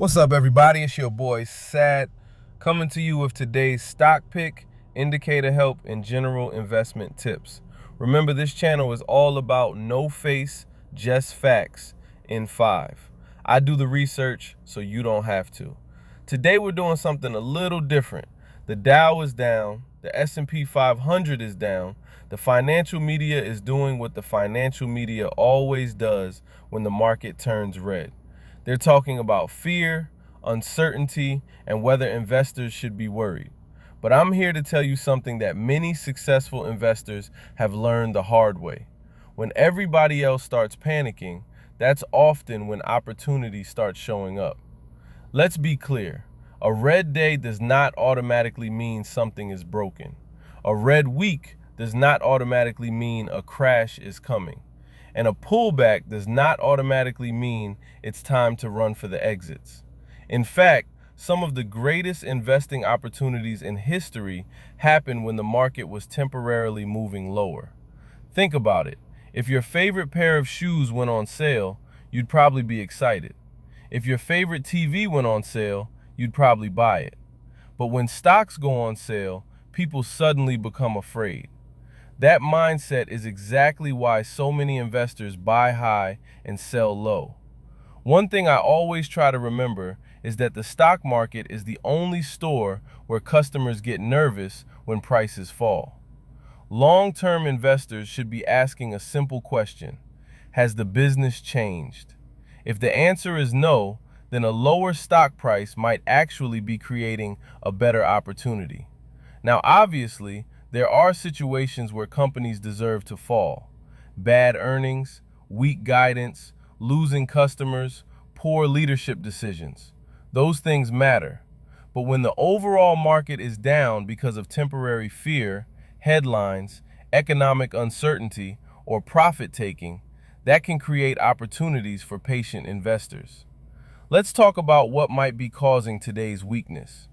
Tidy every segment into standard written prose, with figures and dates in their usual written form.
What's up, everybody? It's your boy Sat, coming to you with today's stock pick, indicator help, and general investment tips. Remember, this channel is all about no face, just facts in 5. I do the research so you don't have to. Today we're doing something a little different. The Dow is down, the S&P 500 is down, the financial media is doing what the financial media always does when the market turns red. They're talking about fear, uncertainty, and whether investors should be worried. But I'm here to tell you something that many successful investors have learned the hard way. When everybody else starts panicking, that's often when opportunity starts showing up. Let's be clear. A red day does not automatically mean something is broken. A red week does not automatically mean a crash is coming. And a pullback does not automatically mean it's time to run for the exits. In fact, some of the greatest investing opportunities in history happened when the market was temporarily moving lower. Think about it. If your favorite pair of shoes went on sale, you'd probably be excited. If your favorite TV went on sale, you'd probably buy it. But when stocks go on sale, people suddenly become afraid. That mindset is exactly why so many investors buy high and sell low. One thing I always try to remember is that the stock market is the only store where customers get nervous when prices fall. Long-term investors should be asking a simple question: has the business changed? If the answer is no, then a lower stock price might actually be creating a better opportunity. Now, obviously, there are situations where companies deserve to fall. Bad earnings, weak guidance, losing customers, poor leadership decisions. Those things matter. But when the overall market is down because of temporary fear, headlines, economic uncertainty, or profit taking, that can create opportunities for patient investors. Let's talk about what might be causing today's weakness.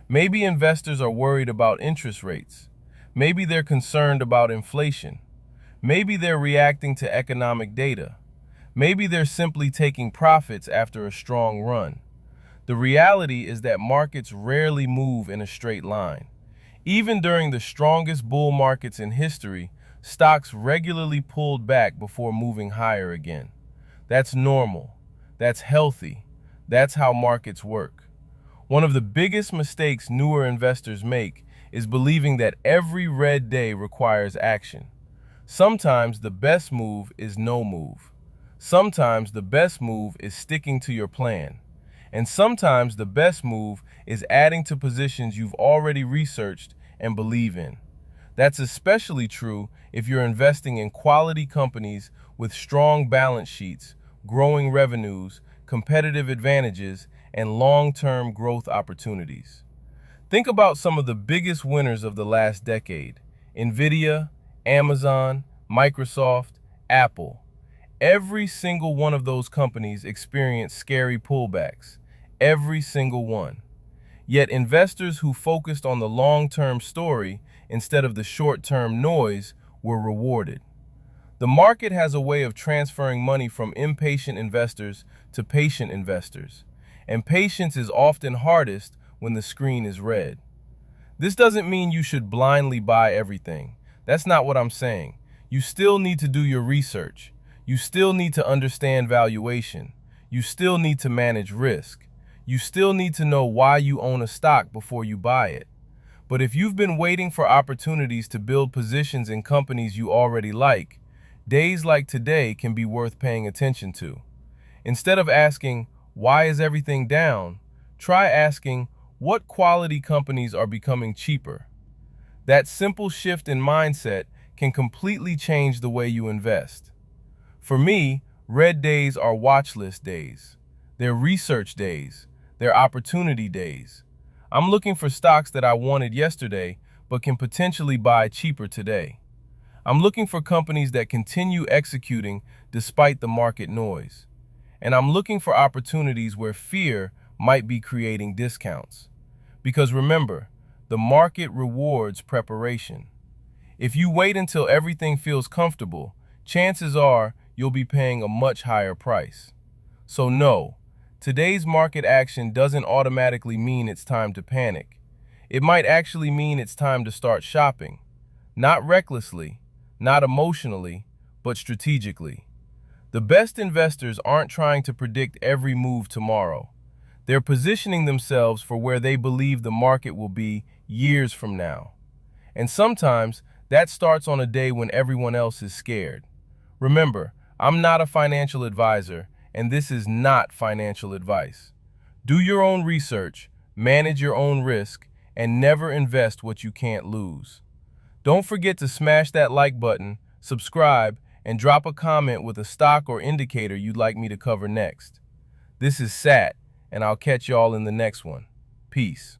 Maybe investors are worried about interest rates. Maybe they're concerned about inflation. Maybe they're reacting to economic data. Maybe they're simply taking profits after a strong run. The reality is that markets rarely move in a straight line. Even during the strongest bull markets in history, stocks regularly pulled back before moving higher again. That's normal. That's healthy. That's how markets work. One of the biggest mistakes newer investors make is believing that every red day requires action. Sometimes the best move is no move. Sometimes the best move is sticking to your plan. And sometimes the best move is adding to positions you've already researched and believe in. That's especially true if you're investing in quality companies with strong balance sheets, growing revenues, competitive advantages, and long-term growth opportunities. Think about some of the biggest winners of the last decade: Nvidia, Amazon, Microsoft, Apple. Every single one of those companies experienced scary pullbacks. Every single one. Yet investors who focused on the long-term story instead of the short-term noise were rewarded. The market has a way of transferring money from impatient investors to patient investors, and patience is often hardest when the screen is red. This doesn't mean you should blindly buy everything. That's not what I'm saying. You still need to do your research. You still need to understand valuation. You still need to manage risk. You still need to know why you own a stock before you buy it. But if you've been waiting for opportunities to build positions in companies you already like, days like today can be worth paying attention to. Instead of asking, "Why is everything down?" try asking, "What quality companies are becoming cheaper?" That simple shift in mindset can completely change the way you invest. For me, red days are watch list days. They're research days. They're opportunity days. I'm looking for stocks that I wanted yesterday but can potentially buy cheaper today. I'm looking for companies that continue executing despite the market noise. And I'm looking for opportunities where fear might be creating discounts. Because remember, the market rewards preparation. If you wait until everything feels comfortable, chances are you'll be paying a much higher price. So no, today's market action doesn't automatically mean it's time to panic. It might actually mean it's time to start shopping. Not recklessly, not emotionally, but strategically. The best investors aren't trying to predict every move tomorrow. They're positioning themselves for where they believe the market will be years from now. And sometimes that starts on a day when everyone else is scared. Remember, I'm not a financial advisor, and this is not financial advice. Do your own research, manage your own risk, and never invest what you can't lose. Don't forget to smash that like button, subscribe, and drop a comment with a stock or indicator you'd like me to cover next. This is Sat, and I'll catch y'all in the next one. Peace.